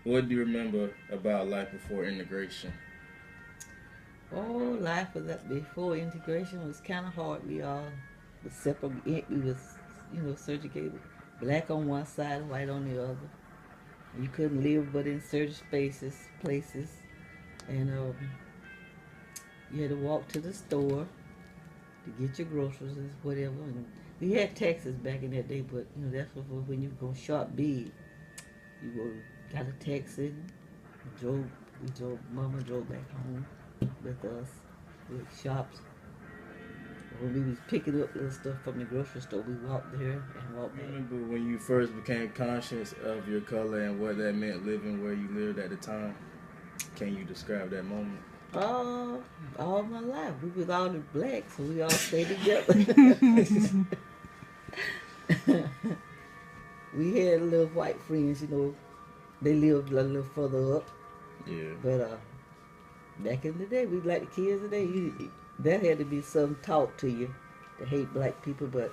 What do you remember about life before integration? Oh, life was that before integration was kind of hard. We all was separate. We was, segregated. Black on one side, white on the other. You couldn't live but in certain spaces, places, and you had to walk to the store to get your groceries and whatever. And we had taxes back in that day, but that's when you go shop big. You go got a taxi, drove. We drove. Mama drove back home with us. With shops. When we was picking up little stuff from the grocery store, we walked there and walked back. Remember when you first became conscious of your color and what that meant living where you lived at the time? Can you describe that moment? Uh, all my life. We was all black, so we all stayed together. We had little white friends, they lived a little further up. Yeah. But back in the day, we like the kids today. That had to be something taught to you to hate black people, but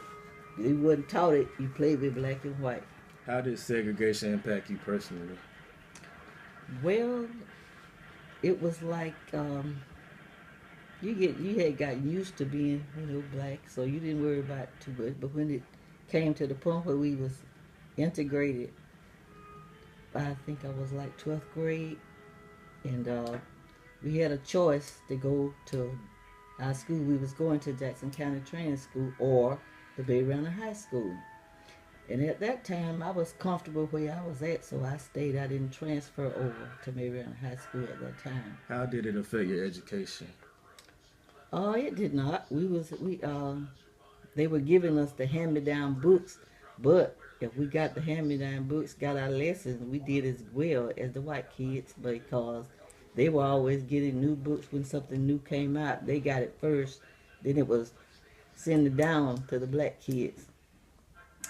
you wasn't taught it. You played with black and white. How did segregation impact you personally? Well, it was like you had got used to being black, so you didn't worry about it too much. But when it came to the point where we was integrated, I think I was like 12th grade, and we had a choice to go to our school. We was going to Jackson County Training School or the Bay Runner High School. And at that time, I was comfortable where I was at, so I stayed. I didn't transfer over to Mariana High School at that time. How did it affect your education? Oh, it did not. They were giving us the hand-me-down books, but if we got the hand-me-down books, got our lessons, we did as well as the white kids because they were always getting new books when something new came out. They got it first, then it was sent it down to the black kids.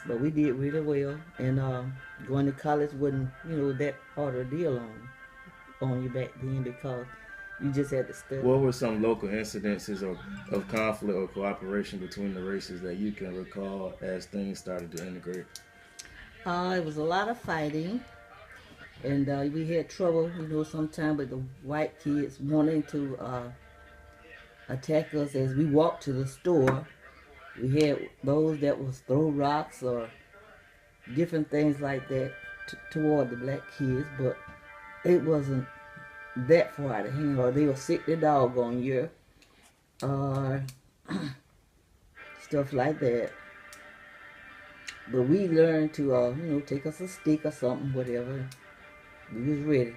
But we did really well, and going to college wasn't, that hard a deal on you back then because you just had to study. What were some local incidences of conflict or cooperation between the races that you can recall as things started to integrate? It was a lot of fighting, and we had trouble, sometimes with the white kids wanting to attack us as we walked to the store. We had those that was throw rocks or different things like that toward the black kids, but it wasn't that far out of hand, or they will sick the dog on you, or stuff like that. But we learned to, take us a stick or something, whatever. We was ready.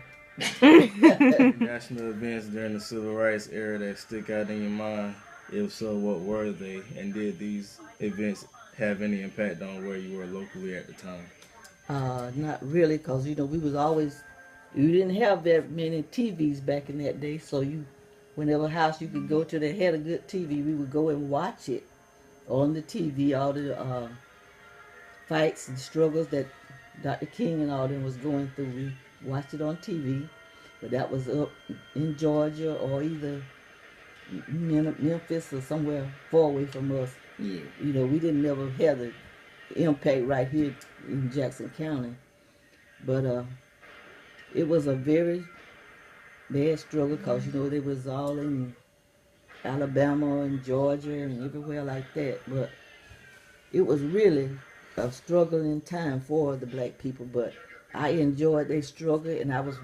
National events during the civil rights era that stick out in your mind? If so, what were they? And did these events have any impact on where you were locally at the time? Not really, cause we was always, you didn't have that many TVs back in that day, so whenever house you could go to that had a good TV, we would go and watch it on the TV. All the fights and struggles that Dr. King and all them was going through, we watched it on TV. But that was up in Georgia or either Memphis or somewhere far away from us. Yeah. We didn't never have the impact right here in Jackson County. But it was a very bad struggle because, they was all in Alabama and Georgia and everywhere like that. But it was really a struggling time for the black people. But I enjoyed their struggle, and I was,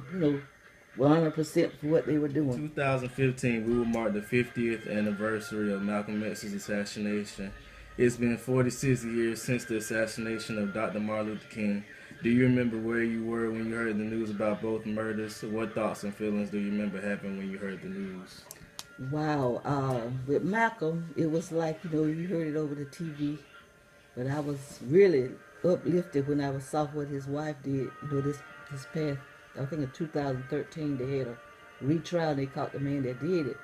100% for what they were doing. 2015, we will mark the 50th anniversary of Malcolm X's assassination. It's been 46 years since the assassination of Dr. Martin Luther King. Do you remember where you were when you heard the news about both murders? What thoughts and feelings do you remember having when you heard the news? Wow. With Malcolm, it was like, you heard it over the TV, but I was really uplifted when I saw what his wife did, this past, I think in 2013, they had a retrial. They caught the man that did it.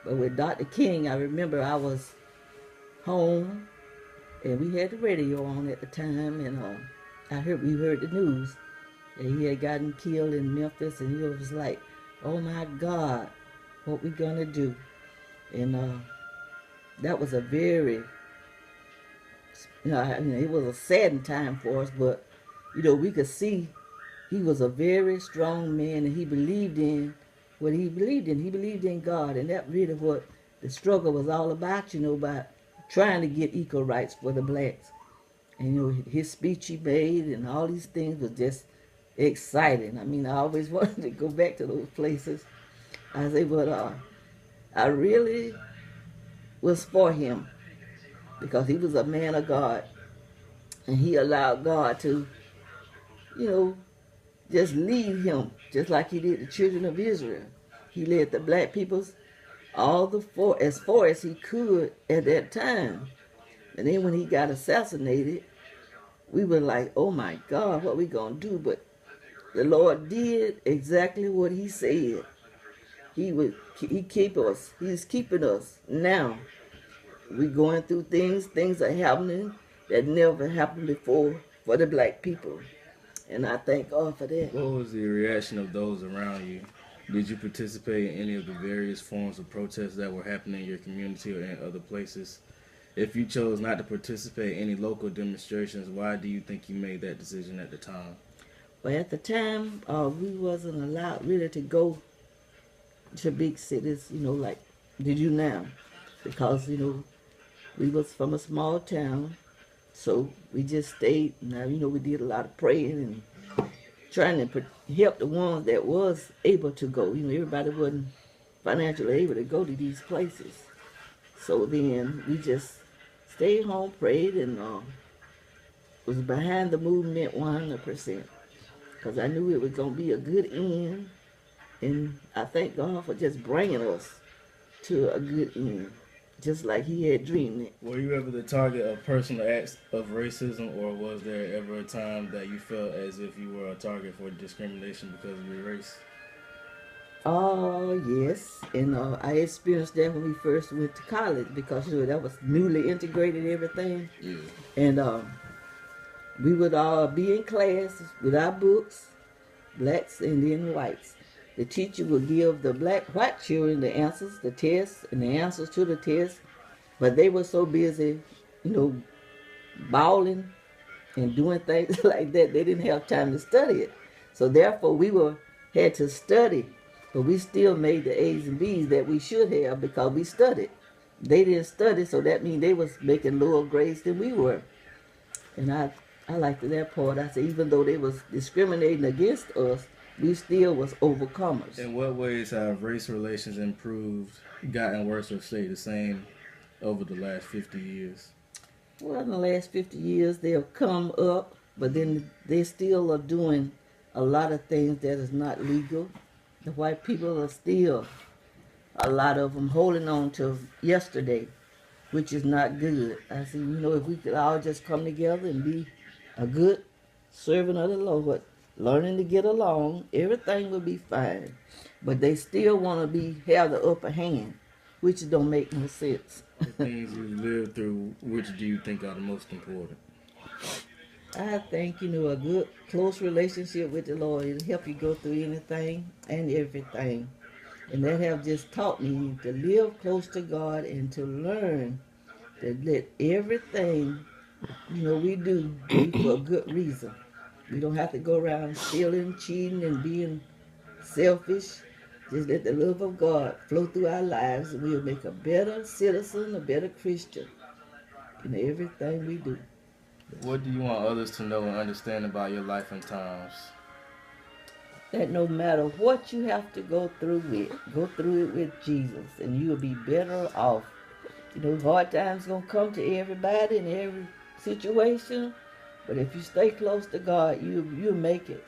But with Dr. King, I remember I was home, and we had the radio on at the time, and we heard the news that he had gotten killed in Memphis, and it was like, oh my God, what we gonna do? And that was a very, it was a saddened time for us, but we could see he was a very strong man, and he believed in what he believed in. He believed in God, and that really what the struggle was all about, about trying to get equal rights for the blacks. And his speech he made and all these things was just exciting. I mean, I always wanted to go back to those places. I say, but I really was for him because he was a man of God, and he allowed God to, you know, just lead him, just like he did the children of Israel. He led the black peoples as far as he could at that time. And then when he got assassinated, we were like, oh my God, what we gonna do? But the Lord did exactly what he said. He keep us. He's keeping us now. We going through things are happening that never happened before for the black people. And I thank God for that. What was the reaction of those around you? Did you participate in any of the various forms of protests that were happening in your community or in other places? If you chose not to participate in any local demonstrations, why do you think you made that decision at the time? Well, at the time, we wasn't allowed really to go to big cities, like they do now, because we was from a small town, so we just stayed. Now we did a lot of praying and trying to help the ones that was able to go. Everybody wasn't financially able to go to these places, so then we just stayed home, prayed, and was behind the movement 100%, because I knew it was gonna be a good end. And I thank God for just bringing us to a good end, just like he had dreamed it. Were you ever the target of personal acts of racism, or was there ever a time that you felt as if you were a target for discrimination because of your race? Oh, yes. And I experienced that when we first went to college, because that was newly integrated everything. Yeah. And we would all be in class with our books, blacks and then whites. The teacher would give the white children the answers, the tests, and the answers to the test, but they were so busy, bawling and doing things like that, they didn't have time to study it. So therefore, had to study, but we still made the A's and B's that we should have because we studied. They didn't study, so that means they was making lower grades than we were. And I liked that part. I said, even though they was discriminating against us, we still was overcomers. In what ways have race relations improved, gotten worse, or stayed the same over the last 50 years? Well, in the last 50 years, they've come up, but then they still are doing a lot of things that is not legal. The white people are still, a lot of them, holding on to yesterday, which is not good. I said, if we could all just come together and be a good servant of the Lord, learning to get along, everything will be fine. But they still want to have the upper hand, which don't make no sense. The things you've lived through, which do you think are the most important? I think, a good, close relationship with the Lord will help you go through anything and everything. And that have just taught me to live close to God and to learn to let everything, we do be for a good reason. We don't have to go around stealing, cheating, and being selfish. Just let the love of God flow through our lives, and we'll make a better citizen, a better Christian in everything we do. What do you want others to know and understand about your life and times? That no matter what you have to go through it with Jesus, and you'll be better off. Hard times gonna come to everybody in every situation, but if you stay close to God, you'll make it,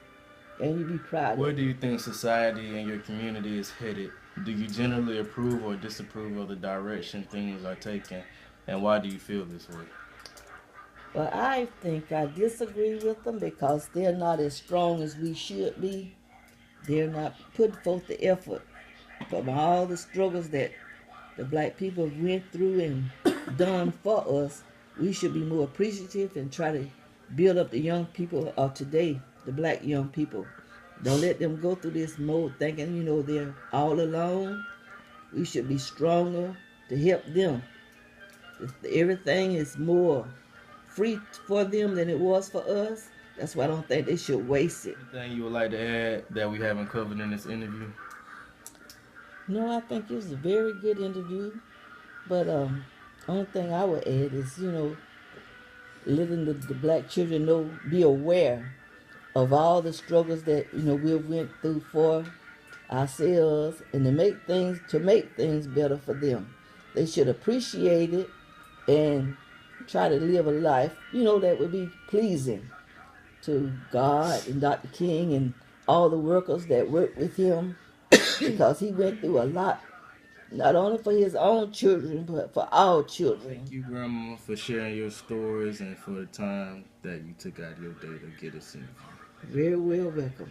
and you'll be proud. Where do you think society and your community is headed? Do you generally approve or disapprove of the direction things are taking, and why do you feel this way? Well, I think I disagree with them because they're not as strong as we should be. They're not putting forth the effort from all the struggles that the black people went through and done for us. We should be more appreciative and try to build up the young people of today, the black young people. Don't let them go through this mode thinking, they're all alone. We should be stronger to help them. Everything is more free for them than it was for us. That's why I don't think they should waste it. Anything you would like to add that we haven't covered in this interview? No, I think it was a very good interview. But only thing I would add is, letting the black children know, be aware of all the struggles that we went through for ourselves, and to make things better for them. They should appreciate it and try to live a life that would be pleasing to God and Dr. King and all the workers that work with him, because he went through a lot, not only for his own children but for all children. Thank you, Grandma, for sharing your stories and for the time that you took out of your day to get us in. Very well welcome.